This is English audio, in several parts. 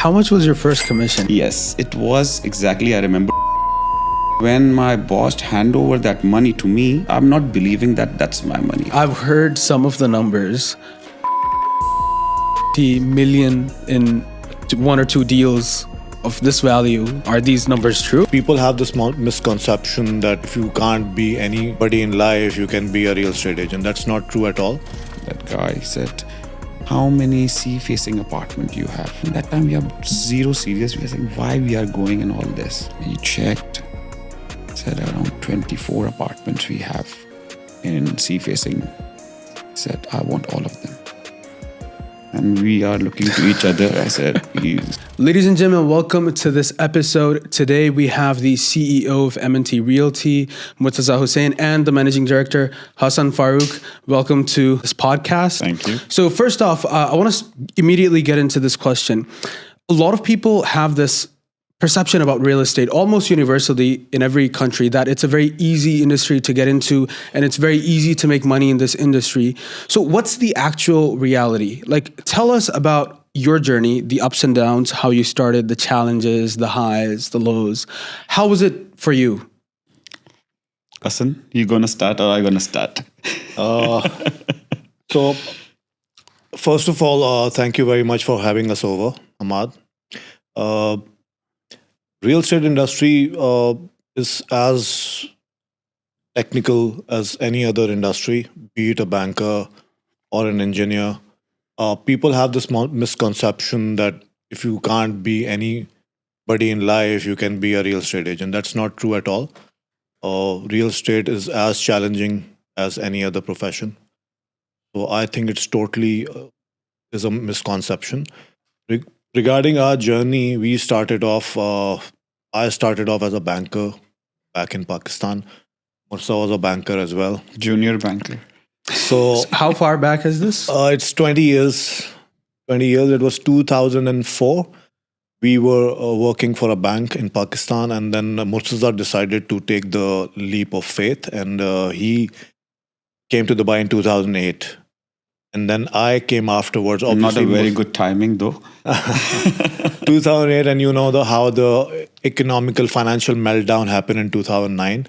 How much was your first commission? Yes, it was exactly, I remember. When my boss hand over that money to me, I'm not believing that that's my money. I've heard some of the numbers. The million in one or two deals of this value. Are these numbers true? People have this misconception that if you can't be anybody in life, you can be a real estate agent. That's not true at all. That guy said, how many sea-facing apartments you have? And that time we are zero serious. We are saying, why we are going in all this? He checked, said around 24 apartments we have in sea-facing. Said, I want all of them. And we are looking to each other. I said, please. Ladies and gentlemen, welcome to this episode. Today we have the CEO of M&T Realty, Murtaza Hussain, and the Managing Director, Hassan Farooq. Welcome to this podcast. Thank you. So first off, I want to immediately get into this question. A lot of people have this perception about real estate, almost universally in every country, that it's a very easy industry to get into and it's very easy to make money in this industry. So what's the actual reality? Like, tell us about your journey, the ups and downs, how you started, the challenges, the highs, the lows. How was it for you? Hassan, you gonna start or I gonna start? So, first of all, thank you very much for having us over, Ahmad. Real estate industry is as technical as any other industry, be it a banker or an engineer. People have this misconception that if you can't be anybody in life, you can be a real estate agent. That's not true at all. Real estate is as challenging as any other profession. So I think it's totally is a misconception. Regarding our journey, we started off. I started off as a banker back in Pakistan. Murtaza was a banker as well. Junior banker. So How far back is this? it's 20 years. 20 years. It was 2004. We were working for a bank in Pakistan, and then Murtaza decided to take the leap of faith, and he came to Dubai in 2008. And then I came afterwards. Not a Obviously, very good timing though. 2008, and you know how the economical financial meltdown happened in 2009.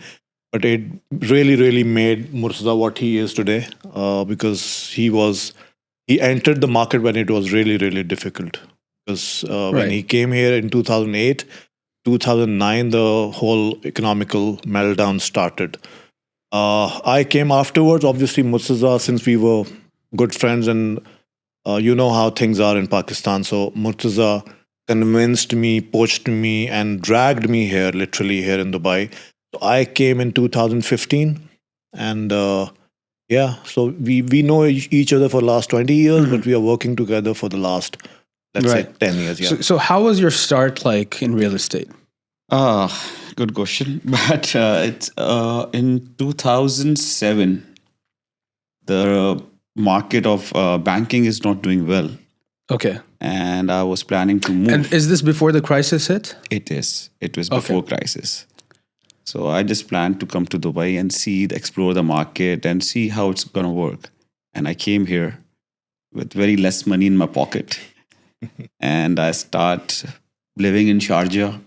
But it really made Murtaza what he is today, because he entered the market when it was really difficult. Because when he came here in 2008, 2009, the whole economical meltdown started. I came afterwards. Obviously, Murtaza, since we were good friends, and you know how things are in Pakistan. So Murtaza convinced me, poached me, and dragged me here, literally here in Dubai. So I came in 2015, and so we know each other for the last 20 years, but we are working together for the last, let's say, 10 years. Yeah. So how was your start like in real estate? Good question. But it's in 2007, the market of banking is not doing well. Okay. And I was planning to move. And is this before the crisis hit? It is. It was before crisis. So I just planned to come to Dubai and explore the market and see how it's going to work. And I came here with very less money in my pocket. And I start living in Sharjah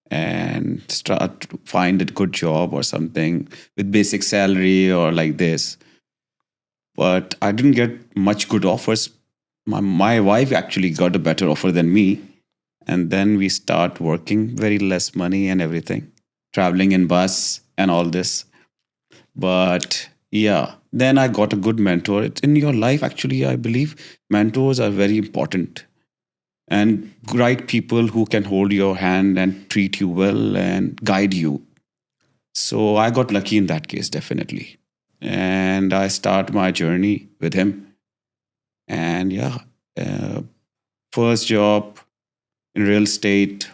and start to find a good job or something with basic salary or like this. But I didn't get much good offers. My wife actually got a better offer than me. And then we start working, very less money and everything. Traveling in bus and all this. But yeah, then I got a good mentor. It's in your life, actually, I believe mentors are very important. And right people who can hold your hand and treat you well and guide you. So I got lucky in that case, definitely. And I start my journey with him. And yeah, first job in real estate,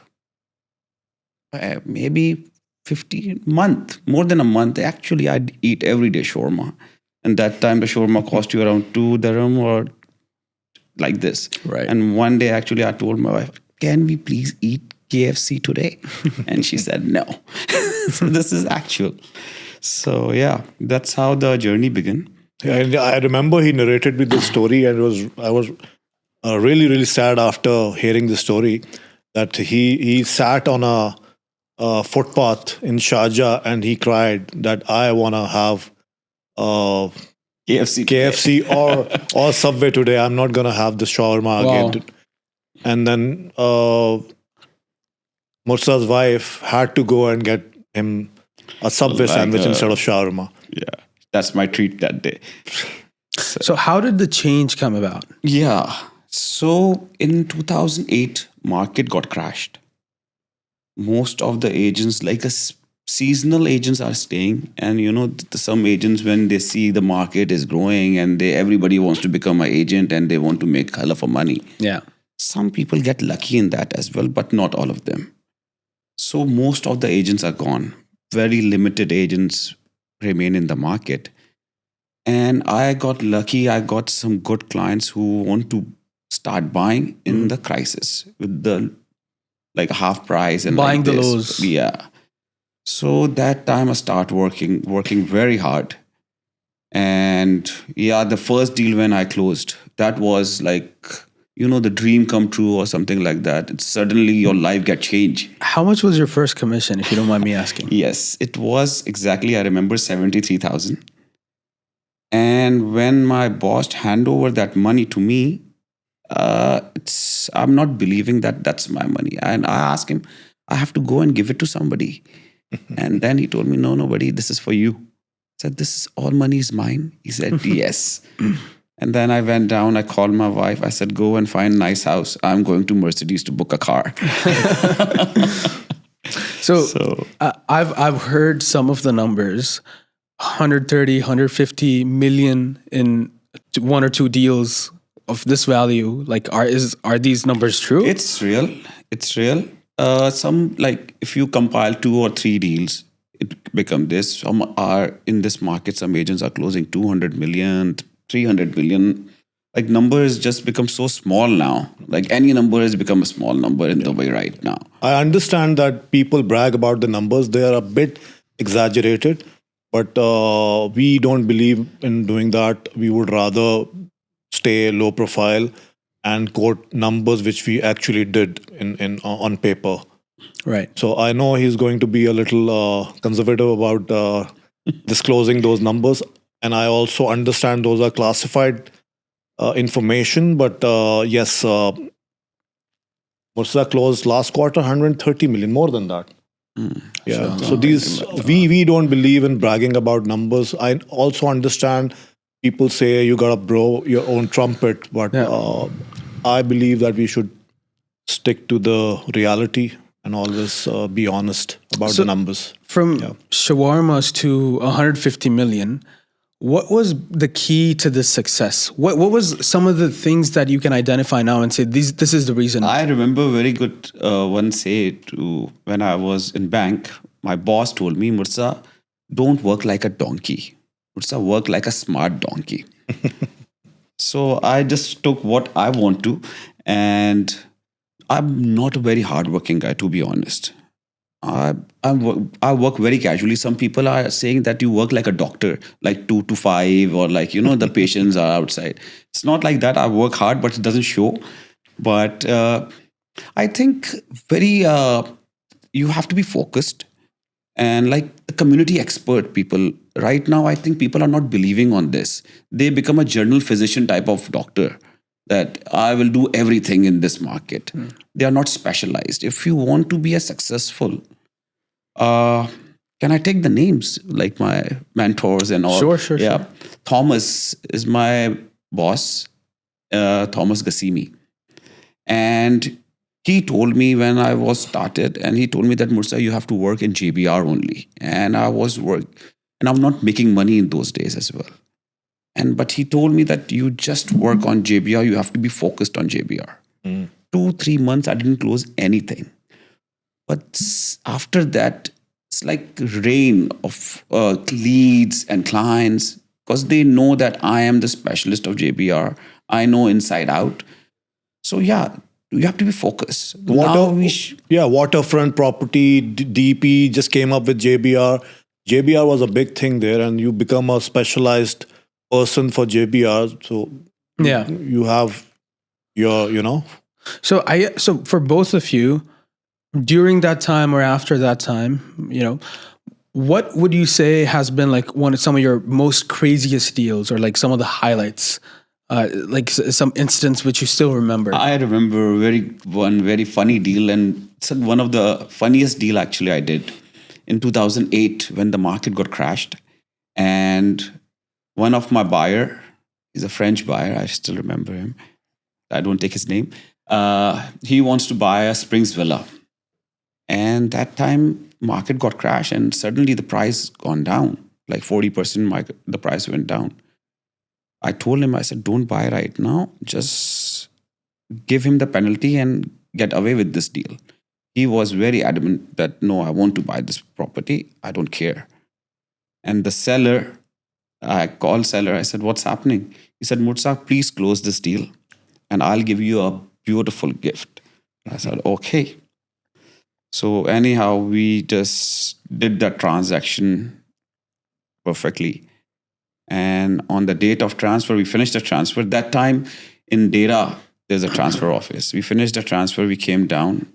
maybe 15 month, more than a month. Actually, I'd eat every day shawarma. And that time the shawarma cost you around 2 dirham or like this. Right. And one day, actually, I told my wife, can we please eat KFC today? And she said, no. So this is actual. So yeah, that's how the journey began. Yeah, and I remember he narrated me the story, and I was really, really sad after hearing the story that he sat on a footpath in Sharjah and he cried that I want to have KFC. KFC or Subway today. I'm not gonna have the shawarma Wow. again. And then Mursa's wife had to go and get him a Subway Like, sandwich instead of shawarma. Yeah, that's my treat that day. So how did the change come about? Yeah. So in 2008, market got crashed. Most of the agents, like seasonal agents, are staying, and some agents, when they see the market is growing and everybody wants to become an agent and they want to make hell of a money. Yeah. Some people get lucky in that as well, but not all of them. So most of the agents are gone. Very limited agents remain in the market. And I got lucky. I got some good clients who want to start buying in the crisis with the like half price and Buying like the this. lows. Yeah. So that time I start working very hard. And yeah, the first deal when I closed, that was like, the dream come true or something like that. It's suddenly your life get changed. How much was your first commission, if you don't mind me asking? Yes, it was exactly, I remember 73,000. And when my boss hand over that money to me, I'm not believing that that's my money. And I asked him, I have to go and give it to somebody. And then he told me, no, buddy, this is for you. I said, this is all money is mine. He said, yes. And then I went down, I called my wife. I said, go and find a nice house. I'm going to Mercedes to book a car. So I've heard some of the numbers, 130, 150 million in one or two deals of this value. Like, are these numbers true? It's real. It's real. Some, like, if you compile 2 or 3 deals, it become this. Some are in this market. Some agents are closing 200 million, 300 million. Like, numbers just become so small now. Like, any number has become a small number in Dubai right now. I understand that people brag about the numbers. They are a bit exaggerated, but we don't believe in doing that. We would rather stay low profile and quote numbers which we actually did in on paper. Right. So I know he's going to be a little conservative about disclosing those numbers, and I also understand those are classified information. But yes, Mursa closed last quarter 130 million, more than that. Yeah. So these we don't believe in bragging about numbers. I also understand people say you gotta blow your own trumpet, but I believe that we should stick to the reality and always be honest about the numbers. From shawarmas to 150 million, what was the key to this success? What was some of the things that you can identify now and say this is the reason? I remember very good one say when I was in bank, my boss told me, Mursa, don't work like a donkey. Mursa, work like a smart donkey. So I just took what I want to, and I'm not a very hardworking guy, to be honest. I work very casually. Some people are saying that you work like a doctor, like 2 to 5, or like, the patients are outside. It's not like that. I work hard, but it doesn't show. But I think you have to be focused. And like the community expert people, right now, I think people are not believing on this. They become a general physician type of doctor, that I will do everything in this market. They are not specialized. If you want to be a successful, can I take the names, like my mentors and all? Sure. Yeah. Thomas is my boss, Thomas Gassimi. And he told me when I was started, and he told me that, Mursa, you have to work in JBR only. And I was and I'm not making money in those days as well. But he told me that you just work on JBR. You have to be focused on JBR. 2-3 months, I didn't close anything. But after that, it's like rain of leads and clients, because they know that I am the specialist of JBR. I know inside out. So yeah, you have to be focused. Waterfront property, DP just came up with JBR. JBR was a big thing there, and you become a specialized person for JBR. So you have your. So for both of you, during that time or after that time, what would you say has been like some of your most craziest deals, or like some of the highlights, like some instance which you still remember? I remember one very funny deal, and it's one of the funniest deal actually I did in 2008 when the market got crashed, and one of my buyer, he's a French buyer, I still remember him. I don't take his name. He wants to buy a Springs villa, and that time market got crashed, and suddenly the price gone down like 40%. The price went down. I told him, I said, don't buy right now. Just give him the penalty and get away with this deal. He was very adamant that, no, I want to buy this property. I don't care. And the seller, I called seller. I said, what's happening? He said, Mursa, please close this deal and I'll give you a beautiful gift. I said, okay. So anyhow, we just did that transaction perfectly. And on the date of transfer, we finished the transfer. That time in Dera, there's a transfer office. We finished the transfer. We came down.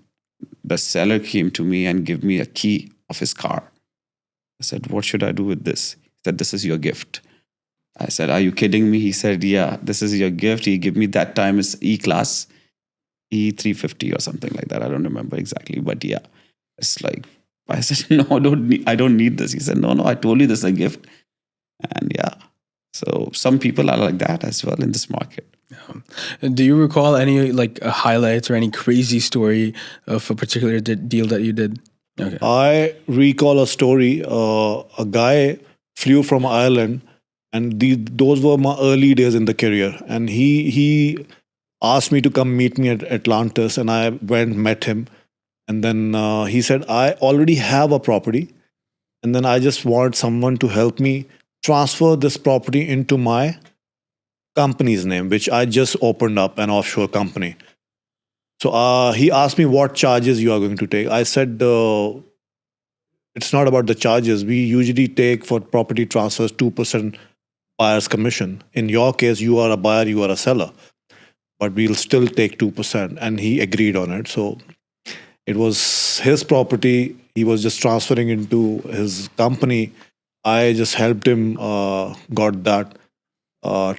The seller came to me and gave me a key of his car. I said, what should I do with this? He said, this is your gift. I said, are you kidding me? He said, yeah, this is your gift. He gave me that time is E-Class, E350 or something like that. I don't remember exactly, but yeah, it's like, I said, no, I don't need this. He said, no, I told you this is a gift. And yeah, so some people are like that as well in this market. Do you recall any like highlights or any crazy story of a particular deal that you did? Okay. I recall a story. A guy flew from Ireland, and those were my early days in the career. And he asked me to come meet me at Atlantis, and I went met him. And then he said, I already have a property, and then I just want someone to help me transfer this property into my company's name, which I just opened up, an offshore company. So he asked me what charges you are going to take. I said, it's not about the charges. We usually take for property transfers 2% buyer's commission. In your case, you are a buyer, you are a seller, but we'll still take 2%. And he agreed on it. So it was his property. He was just transferring into his company. I just helped him, got that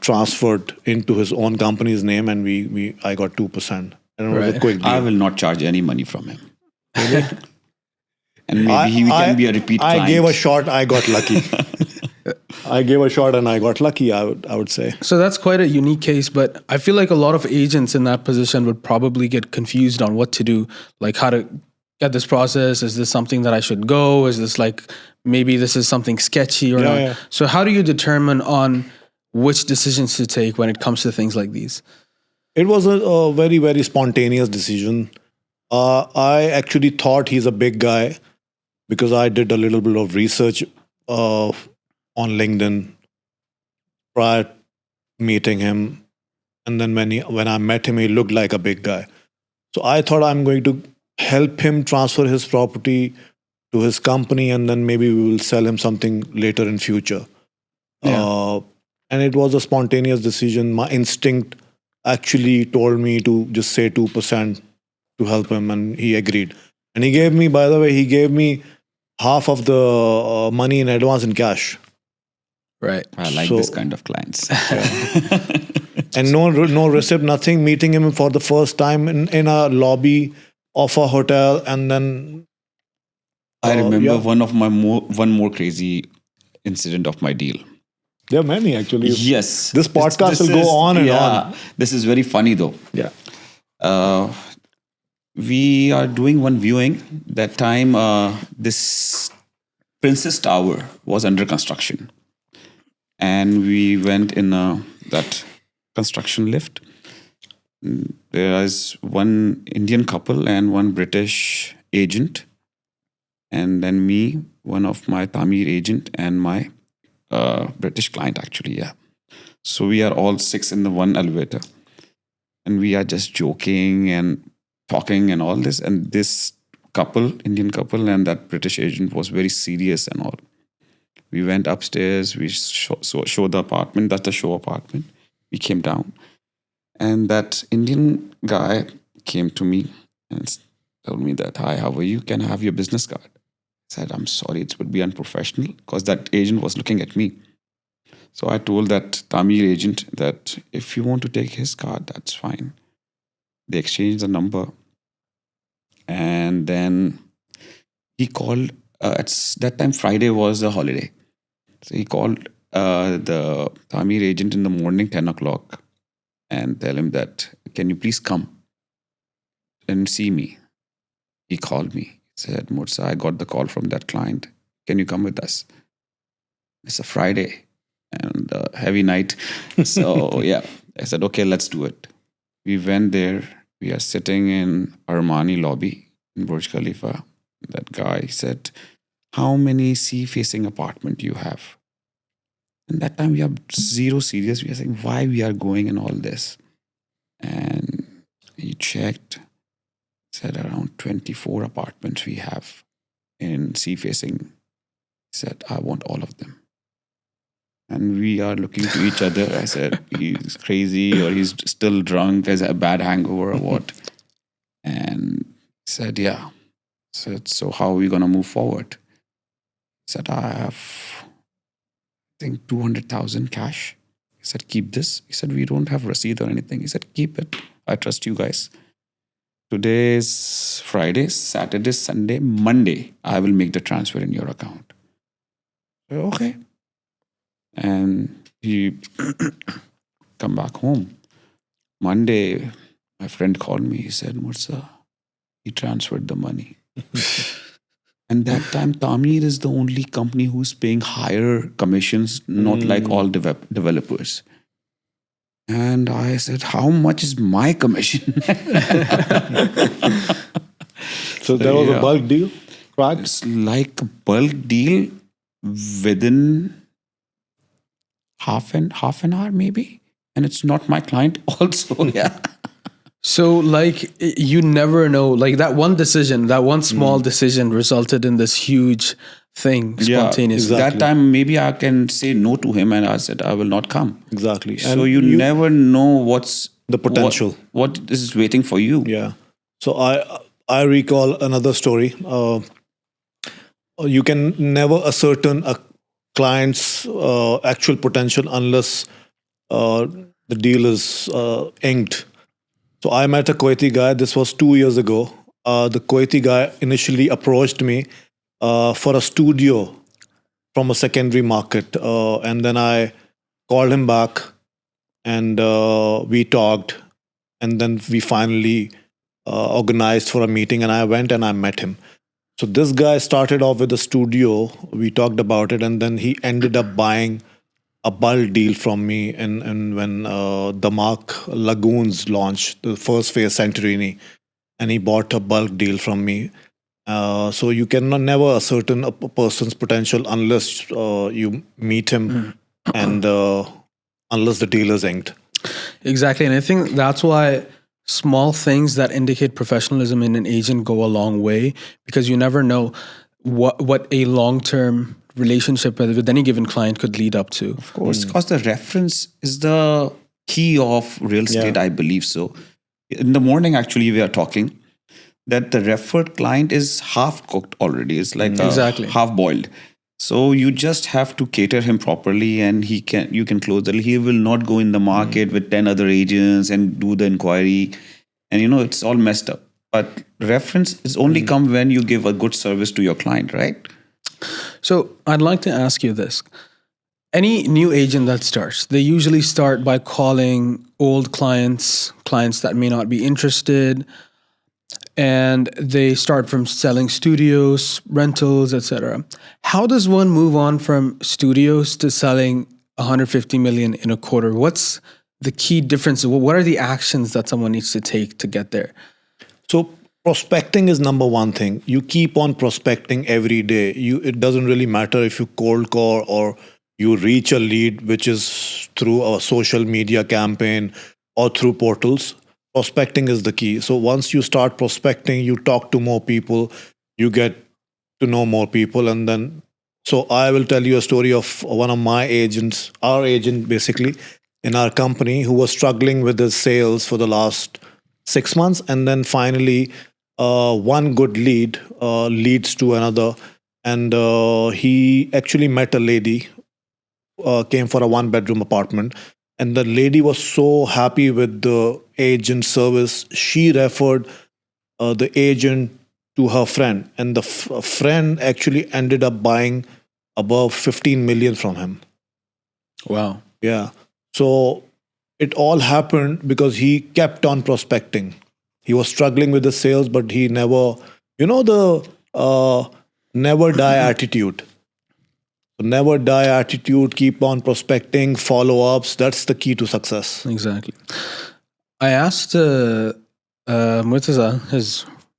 transferred into his own company's name, and I got 2%. And it was a quick deal. I will not charge any money from him. And maybe he can be a repeat client. I gave a shot, I got lucky. I gave a shot and I got lucky, I would say. So that's quite a unique case, but I feel like a lot of agents in that position would probably get confused on what to do, like how to get this process. Is this something that I should go? Is this like, maybe this is something sketchy or not? Yeah. So how do you determine on which decisions to take when it comes to things like these? It was a very, very spontaneous decision. I actually thought he's a big guy because I did a little bit of research on LinkedIn prior to meeting him. And then when I met him, he looked like a big guy. So I thought I'm going to help him transfer his property to his company, and then maybe we will sell him something later in future. Yeah. And it was a spontaneous decision. My instinct actually told me to just say 2% to help him, and he agreed. And he gave me, by the way, half of the money in advance in cash. Right. I like this kind of clients. Yeah. And no receipt, nothing. Meeting him for the first time in a lobby of a hotel, and then I remember one more crazy incident of my deal. There are many actually. Yes. This podcast will go on and on. This is very funny though. Yeah. We are doing one viewing. That time, this Princess Tower was under construction. And we went in that construction lift. There is one Indian couple and one British agent. And then me, one of my Tamil agent, and my British client actually, yeah. So we are all 6 in the one elevator. And we are just joking and talking and all this. And this couple, Indian couple, and that British agent was very serious and all. We went upstairs, we showed the apartment. That's the show apartment. We came down. And that Indian guy came to me and told me that, "Hi, how are you? Can I have your business card?" I said, "I'm sorry, it would be unprofessional," because that agent was looking at me. So I told that Tamil agent that if you want to take his card, that's fine. They exchanged the number. And then he called. At that time, Friday was a holiday. So he called the Tamir agent in the morning, 10 o'clock, and tell him that, "Can you please come and see me?" He called me. He said, "Mursa, I got the call from that client. Can you come with us?" It's a Friday and a heavy night. So, yeah, I said, "Okay, let's do it." We went there. We are sitting in Armani lobby in Burj Khalifa. That guy said, "How many sea-facing apartment do you have?" And that time we are zero serious. We are saying why we are going and all this. And he checked, said around 24 apartments we have in sea-facing. He said, "I want all of them." And we are looking to each other. I said, he's crazy or he's still drunk, has a bad hangover or what. And he said, yeah. I said, so how are we going to move forward? He said, I have, I think, 200,000 cash. He said, keep this. He said, we don't have receipt or anything. He said, keep it. I trust you guys. Today is Friday, Saturday, Sunday, Monday. I will make the transfer in your account. I said, okay. And he come back home. Monday, my friend called me. He said, Mursa, he transferred the money. And that time, Tamir is the only company who's paying higher commissions, not like all developers. And I said, how much is my commission? So there was a bulk deal, right? It's like a bulk deal within half an hour maybe. And it's not my client also. Yeah. So, like, you never know. Like, that one decision, that one small decision resulted in this huge thing spontaneously. exactly. That time, maybe I can say no to him, and I said, I will not come. Exactly. So you never know what's the potential. What is waiting for you. Yeah. So I recall another story. You can never ascertain a client's actual potential unless the deal is inked. So I met a Kuwaiti guy. This was 2 years ago. The Kuwaiti guy initially approached me for a studio from a secondary market. And then I called him back and we talked. And then we finally organized for a meeting and I went and I met him. So this guy started off with a studio. We talked about it and then he ended up buying a bulk deal from me and when the Mark Lagoons launched, the first phase Santorini, and he bought a bulk deal from me. So you cannot never ascertain a person's potential unless you meet him and unless the deal is inked. Exactly. And I think that's why small things that indicate professionalism in an agent go a long way, because you never know what a long-term relationship with any given client could lead up to. Of course, because the reference is the key of real estate, I believe so. In the morning, actually, we are talking that the referred client is half cooked already. It's like half boiled. So you just have to cater him properly, and you can close the deal. He will not go in the market with 10 other agents and do the inquiry, and it's all messed up. But reference is only come when you give a good service to your client, right? So I'd like to ask you this. Any new agent that starts, they usually start by calling old clients that may not be interested, and they start from selling studios, rentals, etc. How does one move on from studios to selling 150 million in a quarter? What's the key difference? What are the actions that someone needs to take to get there? So prospecting is number one thing. You keep on prospecting every day. It doesn't really matter if you cold call or you reach a lead, which is through a social media campaign or through portals. Prospecting is the key. So once you start prospecting, you talk to more people, you get to know more people. And then, so I will tell you a story of one of my agents, our agent basically. in our company who was struggling with his sales for the last 6 months, and then finally one good lead leads to another, and he actually met a lady, came for a 1 bedroom apartment, and the lady was so happy with the agent service, she referred the agent to her friend, and the friend actually ended up buying above 15 million from him. Wow. Yeah. So it all happened because he kept on prospecting. He was struggling with the sales, but he never, the never die attitude. Never die attitude, keep on prospecting, follow ups. That's the key to success. Exactly. I asked Murtaza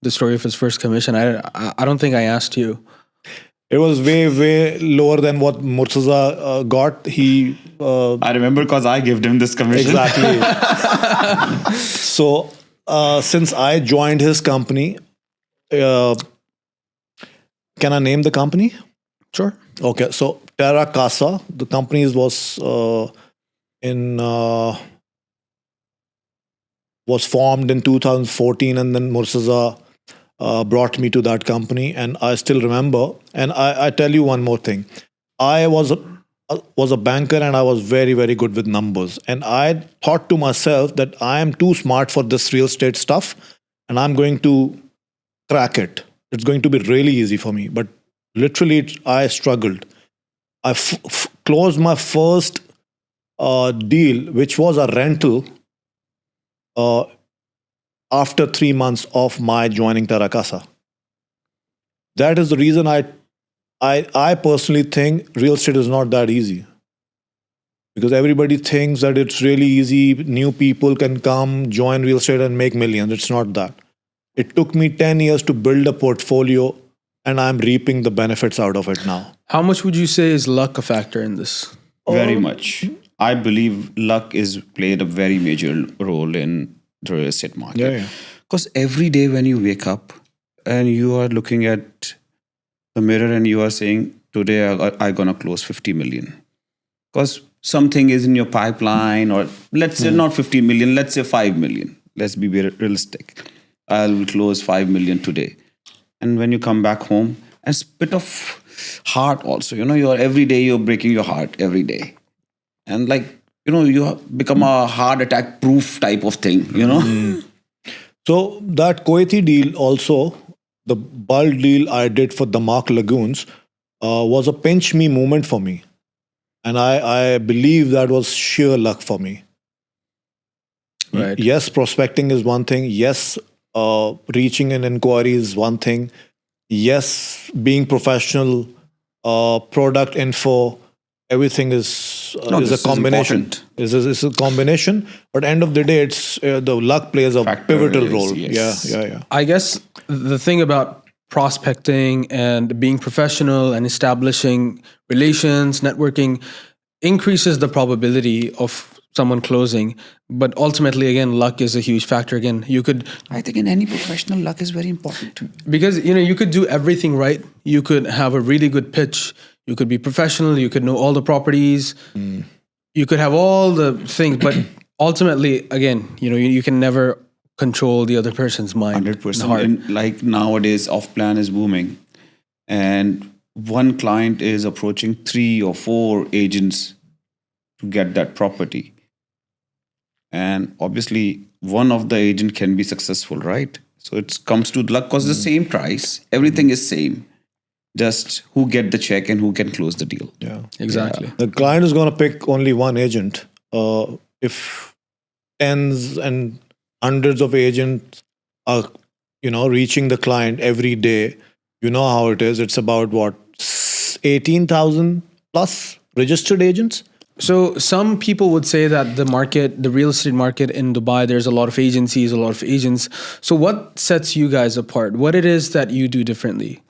the story of his first commission. I don't think I asked you. It was way lower than what Murtaza got. He I remember because I gave him this commission. exactly. So since I joined his company, can I name the company? Sure. Okay, so Terra Casa, the company was formed in 2014, and then Murtaza brought me to that company, and I still remember. And I tell you one more thing: I was a banker, and I was very good with numbers. And I thought to myself that I am too smart for this real estate stuff, and I'm going to crack it. It's going to be really easy for me. But literally, I struggled. I closed my first deal, which was a rental, after 3 months of my joining Terra Casa. That is the reason I personally think real estate is not that easy. Because everybody thinks that it's really easy. New people can come, join real estate and make millions. It's not that. It took me 10 years to build a portfolio, and I'm reaping the benefits out of it now. How much would you say is luck a factor in this? Very much. I believe luck is played a very major role in the real estate market. Yeah. Because every day when you wake up and you are looking at the mirror and you are saying, today I'm going to close 50 million. Because something is in your pipeline, or let's say not 50 million, let's say 5 million. Let's be very realistic. I'll close 5 million today. And when you come back home, and it's a bit of heart also, you're every day you're breaking your heart every day. And you have become a heart attack proof type of thing, So that Kuwaiti deal also, the bulk deal I did for the Mark Lagoons, was a pinch me moment for me. And I believe that was sheer luck for me. Right. Yes, prospecting is one thing. Yes, reaching an inquiry is one thing. Yes, being professional, product info, everything is a combination. It's a combination. But end of the day, it's the luck plays a pivotal role. Yes. Yeah. I guess the thing about prospecting and being professional and establishing relations, networking, increases the probability of someone closing. But ultimately, again, luck is a huge factor. Again, I think in any professional, luck is very important. because you could do everything right. You could have a really good pitch. You could be professional. You could know all the properties. You could have all the things, but ultimately, again, you can never control the other person's mind. 100%. Heart. And like nowadays, off plan is booming, and one client is approaching 3 or 4 agents to get that property. And obviously, one of the agent can be successful, right? So it comes to luck because the same price, everything is same. Just who get the check and who can close the deal. Yeah. Exactly. The client is going to pick only one agent. If tens and hundreds of agents are, reaching the client every day, you know how it is. It's about what, 18,000 plus registered agents. So some people would say that the real estate market in Dubai, there's a lot of agencies, a lot of agents. So what sets you guys apart? What it is that you do differently?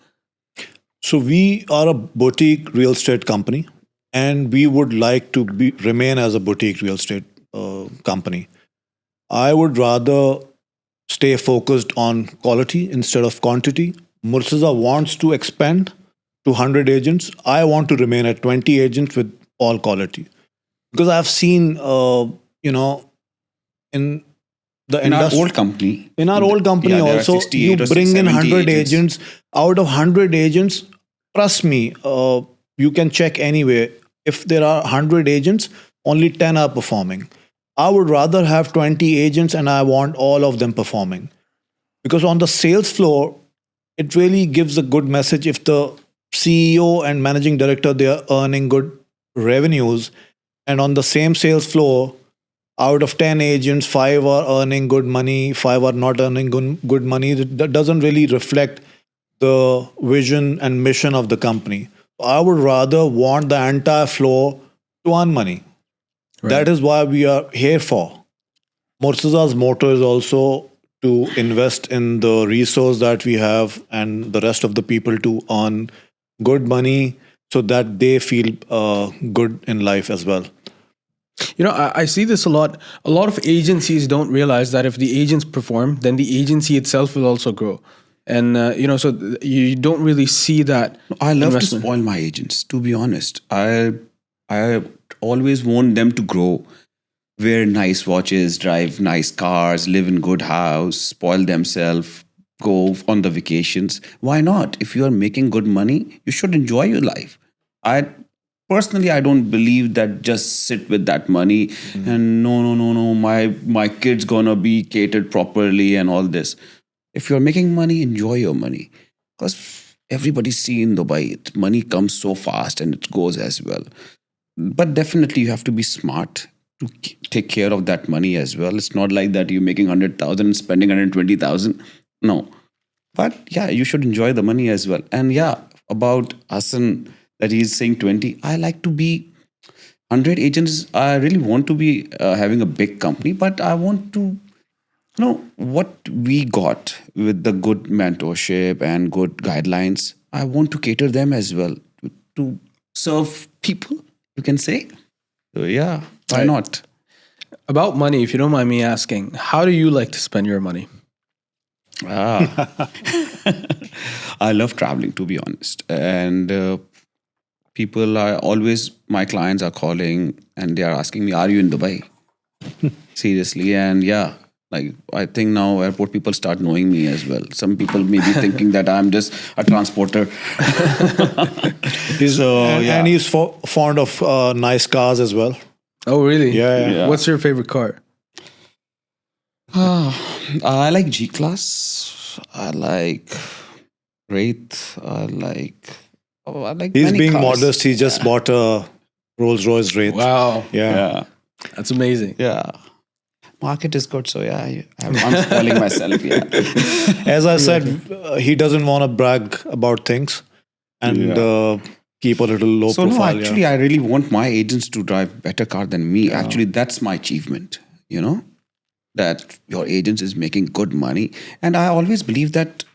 So we are a boutique real estate company, and we would like to remain as a boutique real estate company. I would rather stay focused on quality instead of quantity. Murtaza wants to expand to 100 agents. I want to remain at 20 agents with all quality. because I've seen, in the In our industry, old company, in our old company there are also, 68 you or bring in 70 100 agents. Out of 100 agents, trust me, you can check anywhere. If there are 100 agents, only 10 are performing. I would rather have 20 agents and I want all of them performing. Because on the sales floor, it really gives a good message if the CEO and managing director, they are earning good revenues, and on the same sales floor, out of 10 agents, 5 are earning good money, 5 are not earning good money. That doesn't really reflect the vision and mission of the company. I would rather want the entire floor to earn money. That is why we are here for. Murtaza's motto is also to invest in the resource that we have and the rest of the people to earn good money so that they feel good in life as well. You know, I see this a lot. A lot of agencies don't realize that if the agents perform, then the agency itself will also grow. And, so you don't really see that. I love investment. to spoil my agents, to be honest. I always want them to grow, wear nice watches, drive nice cars, live in good house, spoil themselves, go on the vacations. Why not? If you are making good money, you should enjoy your life. I personally, I don't believe that just sit with that money and no, my kid's gonna be catered properly and all this. If you're making money, enjoy your money, because everybody see in Dubai, money comes so fast and it goes as well. But definitely, you have to be smart to take care of that money as well. It's not like that you're making 100,000 and spending 120,000. No, but yeah, you should enjoy the money as well. And yeah, about Hassan, that he's saying 20, I like to be 100 agents. I really want to be having a big company, but I want to know what we got with the good mentorship and good guidelines. I want to cater them as well to serve people, you can say. So yeah, why Right. not? About money, if you don't mind me asking, how do you like to spend your money? Ah. I love traveling, to be honest. And people are always, my clients are calling and they are asking me, are you in Dubai? Seriously. And yeah, like I think now airport people start knowing me as well. Some people may be thinking that I'm just a transporter. And he's fond of nice cars as well. Oh, really? Yeah. What's your favorite car? I like G Class. I like Wraith. I like He's many being cars. modest. He just bought a Rolls Royce Wraith. Wow. Yeah. Yeah. That's amazing. Yeah. Market is good. So yeah, I'm spoiling myself. Yeah. As I said, he doesn't want to brag about things and keep a little low So profile. no, actually, I really want my agents to drive better car than me. Actually, that's my achievement. That your agents is making good money, and I always believe that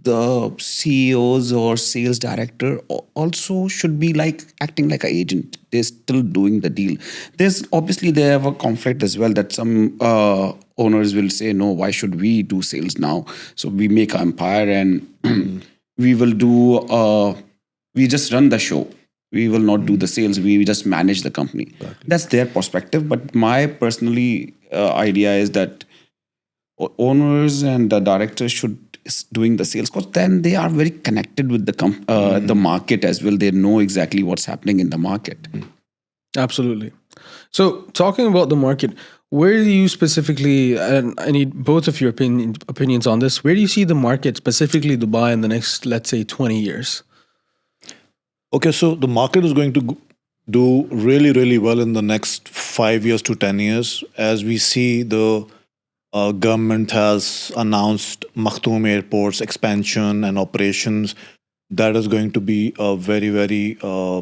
the CEOs or sales director also should be like acting like an agent. They're still doing the deal. There's obviously they have a conflict as well that some owners will say, no, why should we do sales now? So we make an empire and we will do. We just run the show. We will not do the sales. We just manage the company. Exactly. That's their perspective. But my personally idea is that owners and the directors should doing the sales, because then they are very connected with the market as well. They know exactly what's happening in the market. Absolutely. So, talking about the market, where do you specifically, and I need both of your opinions on this, where do you see the market, specifically Dubai, in the next, let's say, 20 years? Okay, so the market is going to do really, really well in the next 5 years to 10 years. As we see, the government has announced Maktoum Airport's expansion and operations. That is going to be a very, very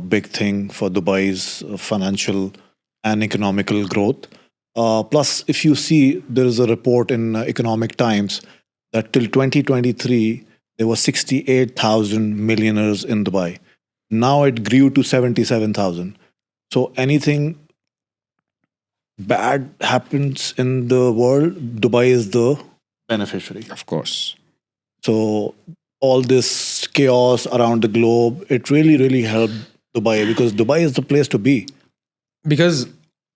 big thing for Dubai's financial and economical growth. Plus, if you see, there is a report in Economic Times that till 2023, there were 68,000 millionaires in Dubai. Now it grew to 77,000. So anything bad happens in the world, Dubai is the beneficiary. Of course. So all this chaos around the globe, it really, really helped Dubai, because Dubai is the place to be. Because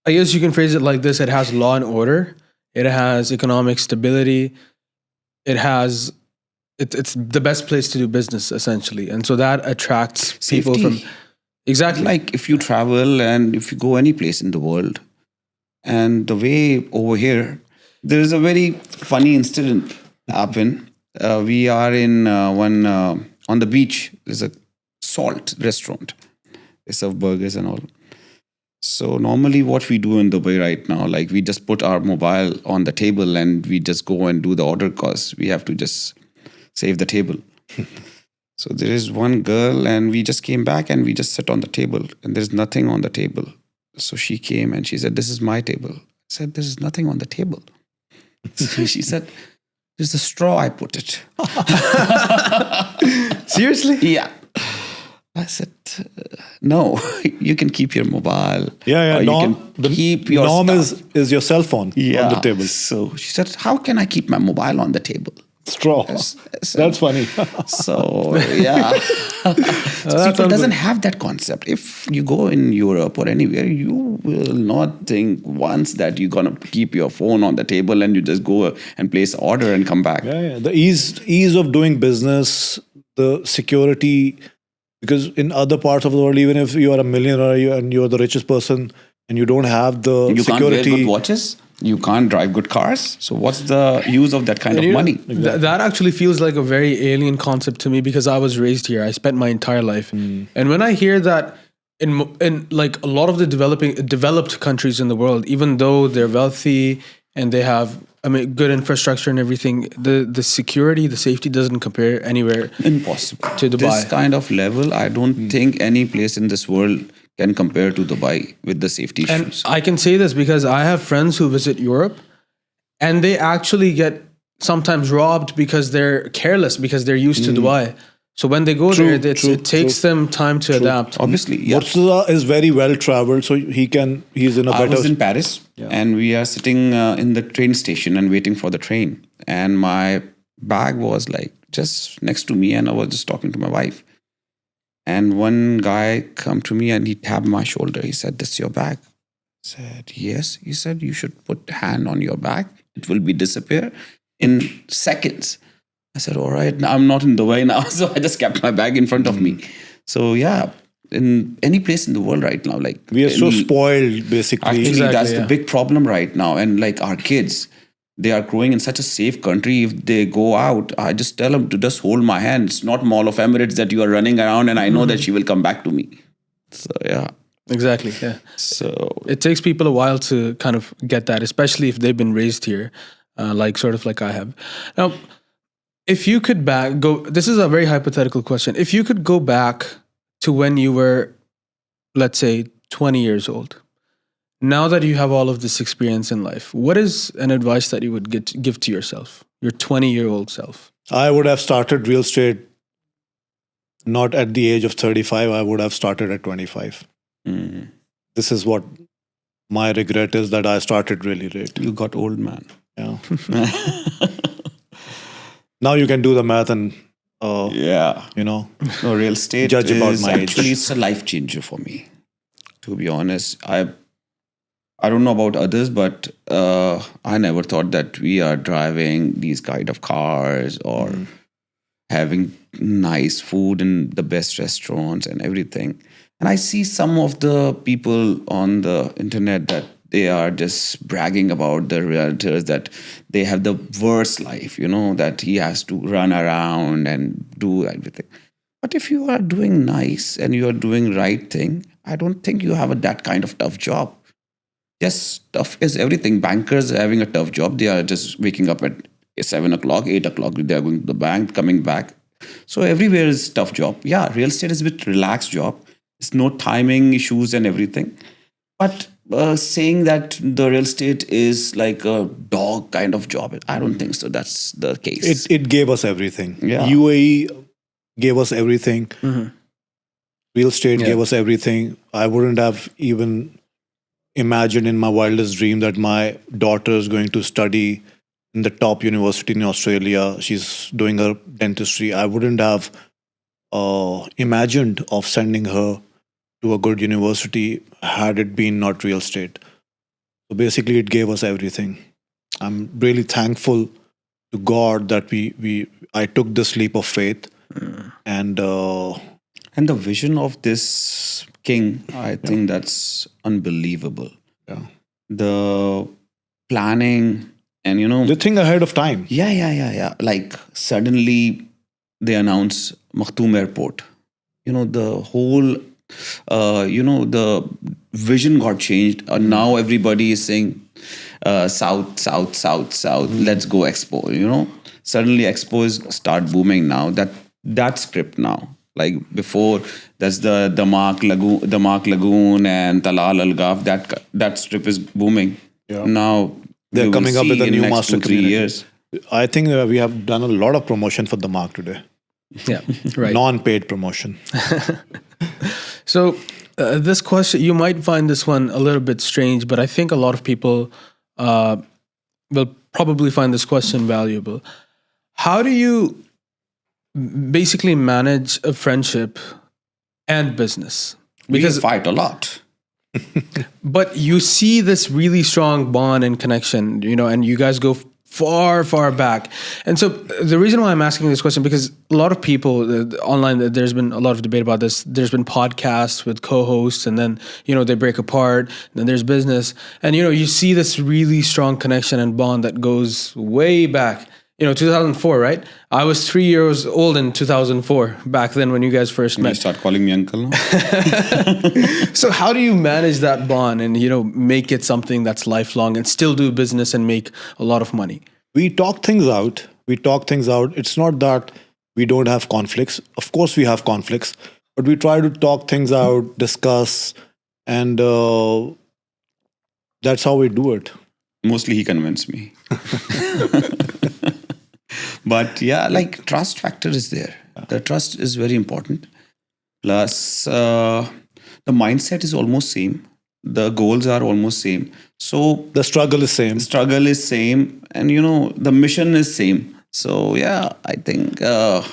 I guess you can phrase it like this: it has law and order, it has economic stability, it has it's the best place to do business essentially, and so that attracts people Safety. from exactly. Like if you travel and if you go any place in the world, and the way over here, there is a very funny incident happen. We are in one on the beach. There's a Salt restaurant. They serve burgers and all. So normally, what we do in Dubai right now, like we just put our mobile on the table and we just go and do the order because we have to just save the table. So there is one girl, and we just came back and we just sit on the table, and there's nothing on the table. So she came and she said, "This is my table." I said, "There is nothing on the table." So she said, "There's a straw. I put it." Seriously? Yeah. I said, "No, you can keep your mobile. Yeah, or yeah. you can keep your norm stuff." is your cell phone on the table. So she said, "How can I keep my mobile on the table?" Straw. So- That's funny. So yeah, so people doesn't have that concept. If you go in Europe or anywhere, you will not think once that you're gonna keep your phone on the table and you just go and place order and come back. Yeah, yeah. The ease of doing business, the security, because in other parts of the world, even if you are a millionaire and you're the richest person and you don't have the You can't wear security, good watches. You can't drive good cars. So what's the use of that kind of You know, money? that actually feels like a very alien concept to me because I was raised here. I spent my entire life, and when I hear that in like a lot of the developed countries in the world, even though they're wealthy and they have good infrastructure and everything, the security, the safety doesn't compare anywhere. Impossible. To Dubai. This kind of level, I don't think any place in this world can compare to Dubai with the safety And issues. I can say this because I have friends who visit Europe and they actually get sometimes robbed because they're careless because they're used to Dubai. So when they go True, there, true, it takes them time to adapt. Obviously, yeah. Murtaza is very well traveled, so he's in a I better. was in Paris, and we are sitting in the train station and waiting for the train. And my bag was like just next to me, and I was just talking to my wife. And one guy come to me and he tapped my shoulder. He said, "This your bag?" I said, "Yes." He said, "You should put hand on your bag. It will be disappear in seconds." I said, "All right, now I'm not in Dubai now." So I just kept my bag in front of me. So yeah, in any place in the world right now, like We are so any- spoiled, basically. Actually, Exactly, that's yeah. the big problem right now. And like our kids, they are growing in such a safe country. If they go out, I just tell them to just hold my hand. It's not Mall of Emirates that you are running around and I know that she will come back to me. So yeah. Exactly. Yeah. So It takes people a while to kind of get that, especially if they've been raised here, like I have. Now, if you could this is a very hypothetical question. If you could go back to when you were, let's say, 20 years old, now that you have all of this experience in life, what is an advice that you would give to yourself, your 20-year-old self? I would have started real estate not at the age of 35. I would have started at 25. mm, This is what my regret is, that I started really late. you got old, man. Yeah. Now you can do the math and Yeah. no, Real estate Judge about is my age. actually it's a life changer for me. To be honest, I don't know about others, but I never thought that we are driving these kind of cars or having nice food in the best restaurants and everything. And I see some of the people on the internet that they are just bragging about the realtors that they have the worst life, that he has to run around and do everything. But if you are doing nice and you are doing right thing, I don't think you have that kind of tough job. Yes, tough is everything. Bankers are having a tough job. They are just waking up at 7 o'clock, 8 o'clock. They are going to the bank, coming back. So everywhere is tough job. Yeah, real estate is a bit relaxed job. It's no timing issues and everything. But saying that the real estate is like a dog kind of job, I don't think so. That's the case. it gave us everything. Yeah. UAE gave us everything. Real estate Yeah. gave us everything. I wouldn't have even imagined in my wildest dream that my daughter is going to study in the top university in Australia. She's doing her dentistry. I wouldn't have imagined of sending her to a good university had it been not real estate. So basically, it gave us everything. I'm really thankful to God that I took this leap of faith, and And the vision of this king, I think that's unbelievable. yeah, The planning and the thing ahead of time. yeah. Like suddenly they announce Makhtoom Airport. The whole, the vision got changed. Now everybody is saying south, south, south, south. Let's go Expo. Suddenly Expos start booming now. That script now. Like before, that's the Damak Lagoon and Talal Al Gaf. That strip is booming. Yeah. Now They're we will coming up see with a in new next master 2-3 community. years. I think we have done a lot of promotion for the mark today. Yeah, right. Non-paid promotion. So this question, you might find this one a little bit strange, but I think a lot of people will probably find this question valuable. How do you basically manage a friendship and business? We fight a lot. But you see this really strong bond and connection, and you guys go far, far back. And so the reason why I'm asking this question, because a lot of people online, there's been a lot of debate about this. There's been podcasts with co-hosts, and then, they break apart. And then there's business. And, you see this really strong connection and bond that goes way back. 2004, right? I was 3 years old in 2004, back then when you guys first You met. start calling me uncle now. So how do you manage that bond and make it something that's lifelong and still do business and make a lot of money? We talk things out. It's not that we don't have conflicts. Of course, we have conflicts, but we try to talk things out, discuss, and that's how we do it. Mostly he convinced me. But yeah, like trust factor is there. The trust is very important. Plus, the mindset is almost same. The goals are almost same. So The struggle is same. struggle is same, and the mission is same. So yeah, I think so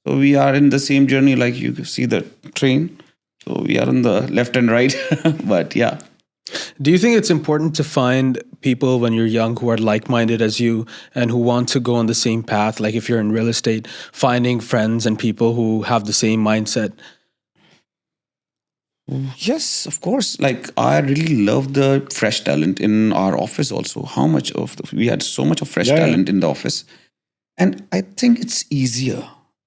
we are in the same journey. Like you see the train. So we are on the left and right. But yeah. Do you think it's important to find people when you're young who are like-minded as you and who want to go on the same path? Like if you're in real estate, finding friends and people who have the same mindset. Yes, of course. Like I really love the fresh talent in our office also. How much of we had so much of fresh Yeah. talent in the office. And I think it's easier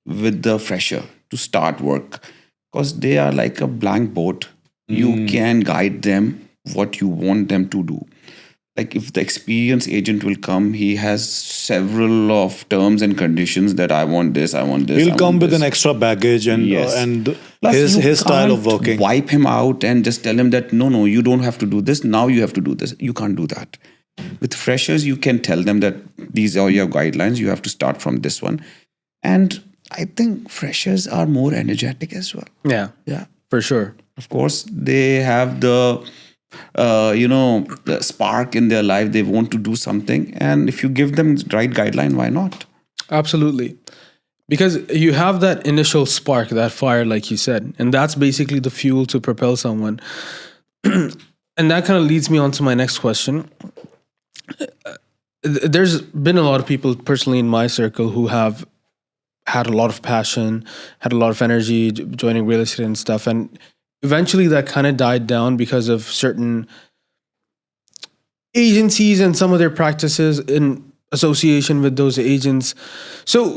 with the fresher to start work because they are like a blank boat. You can guide them what you want them to do. Like if the experienced agent will come, he has several of terms and conditions that I want this, I want this. He'll I come want with this. an extra baggage and Yes. Plus, you his style of can't working. Wipe him out and just tell him that no, you don't have to do this. Now you have to do this. You can't do that. With freshers, you can tell them that these are your guidelines. You have to start from this one. And I think freshers are more energetic as well. Yeah, Yeah, for sure. of course, they have the the spark in their life. They want to do something, and if you give them the right guideline, why not? Absolutely. Because you have that initial spark, that fire, like you said, and that's basically the fuel to propel someone. And that kind of leads me on to my next question. There's been a lot of people personally in my circle who have had a lot of passion, had a lot of energy joining real estate and stuff. And eventually that kind of died down because of certain agencies and some of their practices in association with those agents. So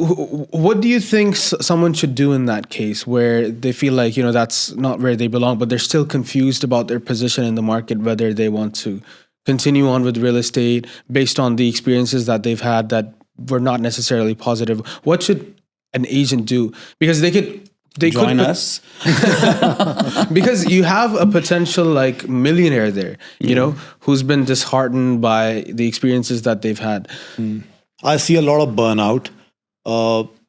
what do you think someone should do in that case where they feel like, that's not where they belong, but they're still confused about their position in the market, whether they want to continue on with real estate based on the experiences that they've had that were not necessarily positive? What should an agent do? Because they could Join us. because you have a potential like millionaire there, who's been disheartened by the experiences that they've had. I see a lot of burnout.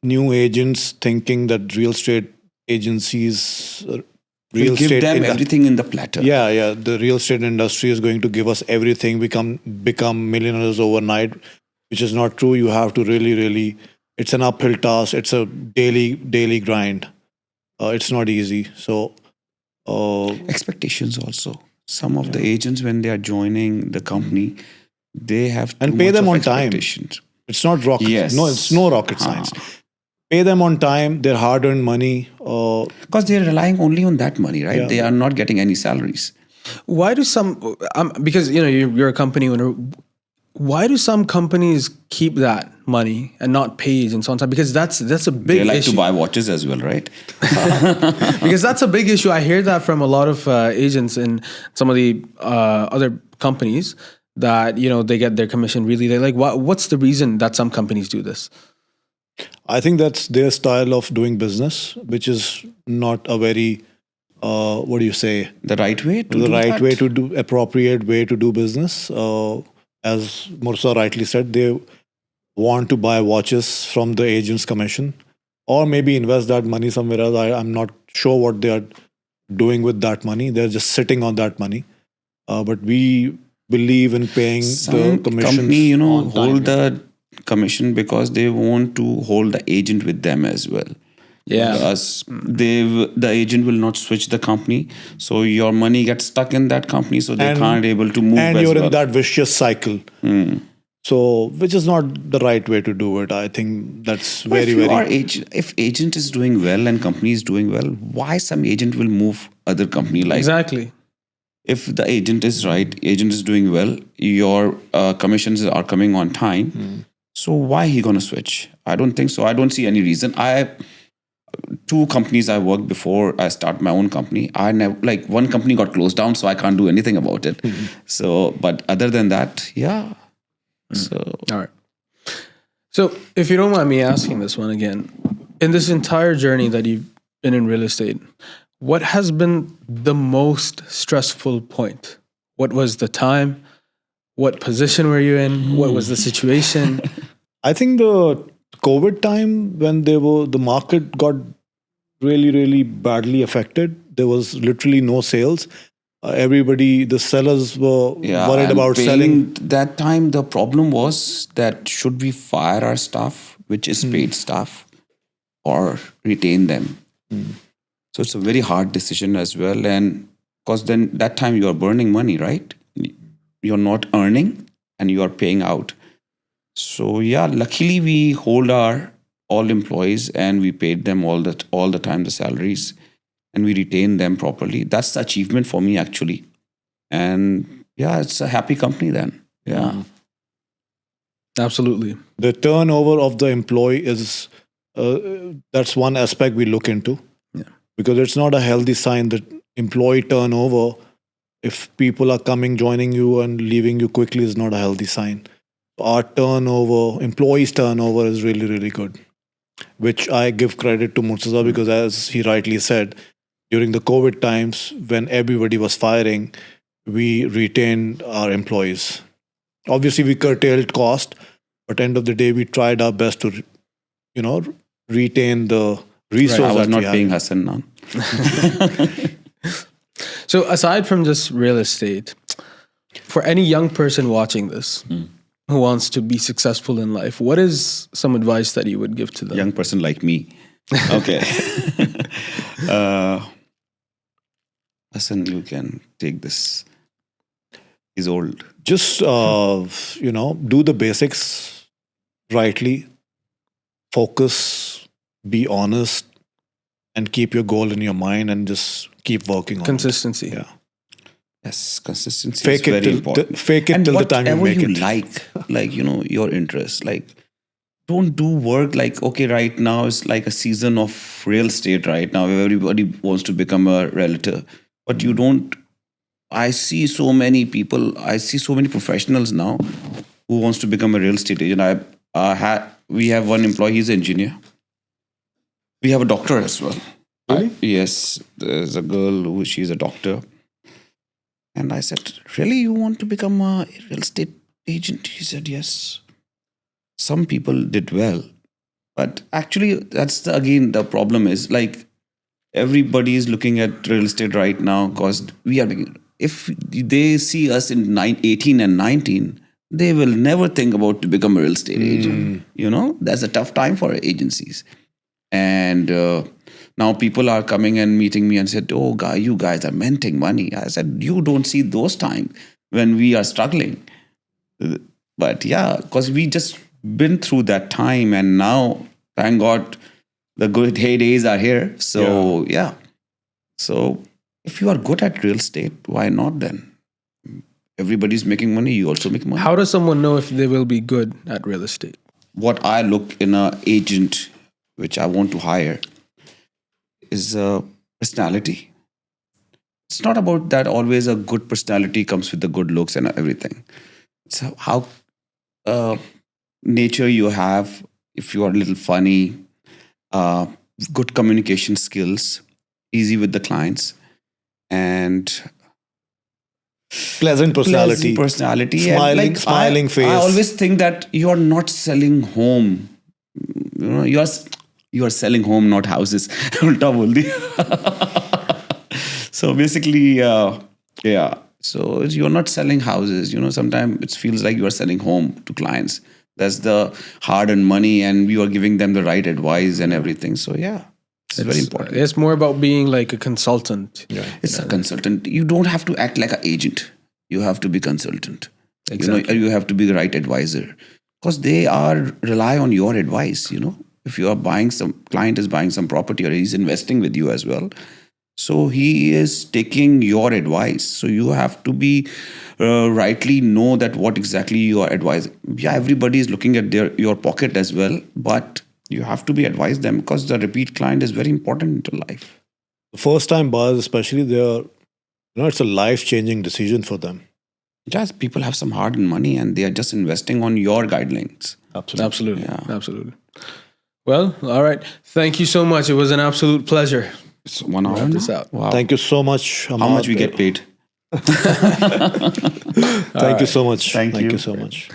New agents thinking that real estate agencies, We'll give them everything in the platter. Yeah. The real estate industry is going to give us everything. Become millionaires overnight, which is not true. You have to really. It's an uphill task. It's a daily grind. It's not easy. So Expectations also. Some of the agents, when they are joining the company, they have And too pay much them of on time. expectations. It's not rocket. Yes. No, it's no rocket science. Pay them on time. Their hard-earned money. Because they're relying only on that money, right? Yeah. They are not getting any salaries. Why do some? Because you're a company owner. Why do some companies keep that money and not pay agents on time? Because that's a big They like issue. to buy watches as well, right? Because that's a big issue. I hear that from a lot of agents in some of the other companies that they get their commission really. They're like, what's the reason that some companies do this? I think that's their style of doing business, which is not a very, what do you say, The right way to the do right that. way to do, appropriate way to do business. As Mursa rightly said, they want to buy watches from the agent's commission, or maybe invest that money somewhere else. I'm not sure what they are doing with that money. They're just sitting on that money. But we believe in paying the Some commission. company, on time. hold the commission because they want to hold the agent with them as well. Yeah. Because the agent will not switch the company, so your money gets stuck in that company, so they And- can't able to move. And as you're well. in that vicious cycle. So, which is not the right way to do it. I think that's But very, if you very. are if agent is doing well and company is doing well, why some agent will move other company? Like Exactly. if the agent is right, agent is doing well, your commissions are coming on time. So why he gonna switch? I don't think so. I don't see any reason. Two companies I worked before I start my own company. I never one company got closed down, so I can't do anything about it. So, but other than that, yeah. So All right. So, if you don't mind me asking this one again, in this entire journey that you've been in real estate, what has been the most stressful point? What was the time? What position were you in? What was the situation? I think the COVID time when the market got really, really badly affected. There was literally no sales. Everybody, the sellers were worried and about paying selling. that time. The problem was that should we fire our staff, which is paid staff, or retain them? So it's a very hard decision as well, and because then that time you are burning money, right? You're not earning and you are paying out. So yeah, luckily we hold our all employees and we paid them all the time the salaries, and we retain them properly. That's the achievement for me actually. And yeah, it's a happy company then. Yeah. Absolutely. The turnover of the employee is that's one aspect we look into. Yeah. Because it's not a healthy sign that employee turnover, if people are coming, joining you and leaving you quickly, is not a healthy sign. Our turnover, employees' turnover is really, really good, which I give credit to Murtaza because, as he rightly said, during the COVID times when everybody was firing, we retained our employees. Obviously, we curtailed cost, but end of the day, we tried our best to, retain the resource. I was that not we have. paying Hassan now. So, aside from just real estate, for any young person watching this who wants to be successful in life, what is some advice that you would give to them? Young person like me. Okay. Hassan, you can take this. He's old. Just do the basics rightly, focus, be honest, and keep your goal in your mind, and just keep working on Consistency. it. Yeah, Yes, consistency fake is very it till important. fake it And till the time you whatever make you it. like your interest. Like, don't do work like, okay, right now it's like a season of real estate right now. Everybody wants to become a realtor, but you don't. I see so many people. I see so many professionals now who wants to become a real estate agent. We have one employee. He's an engineer. We have a doctor as well. Really? Yes, there's a girl who she's a doctor. And I said, really, you want to become a real estate agent? He said, yes. Some people did well. But actually, that's again, the problem is like everybody is looking at real estate right now because we are beginning. If they see us in 18 and 19, they will never think about to become a real estate agent. That's a tough time for agencies. And Now people are coming and meeting me and said, "Oh, guy, you guys are minting money." I said, "You don't see those times when we are struggling." But yeah, because we just been through that time, and now, thank God, the good heydays are here. So yeah. So if you are good at real estate, why not then? Everybody's making money. You also make money. How does someone know if they will be good at real estate? What I look in a agent which I want to hire is a personality. It's not about that always a good personality comes with the good looks and everything. It's how nature you have, if you are a little funny, good communication skills, easy with the clients, and Pleasant personality. personality, and Smiling face. I always think that you are not selling home. You know, you are selling home, not houses. Ulta bol diya. So basically, yeah. So you're not selling houses. You know, sometimes it feels like you are selling home to clients. That's the hard-earned money, and you are giving them the right advice and everything. So yeah, it's very important. It's more about being like a consultant. It's a consultant. You don't have to act like an agent. You have to be consultant. Exactly. You know, you have to be the right advisor, because they are rely on your advice. You know, if you are buying some client is buying some property or he's investing with you as well, so he is taking your advice. So you have to be rightly know that what exactly you are advising. Yeah, everybody is looking at your pocket as well, but you have to be advise them, because the repeat client is very important into life. First time buyers, especially, it's a life changing decision for them. Just people have some hard-earned money and they are just investing on your guidelines. Absolutely. Yeah. Absolutely. Well, all right. Thank you so much. It was an absolute pleasure. It's 1 hour. Wrap this now? out. Wow. Thank you so much. How much we get paid? Thank you so much. Thank you. so much.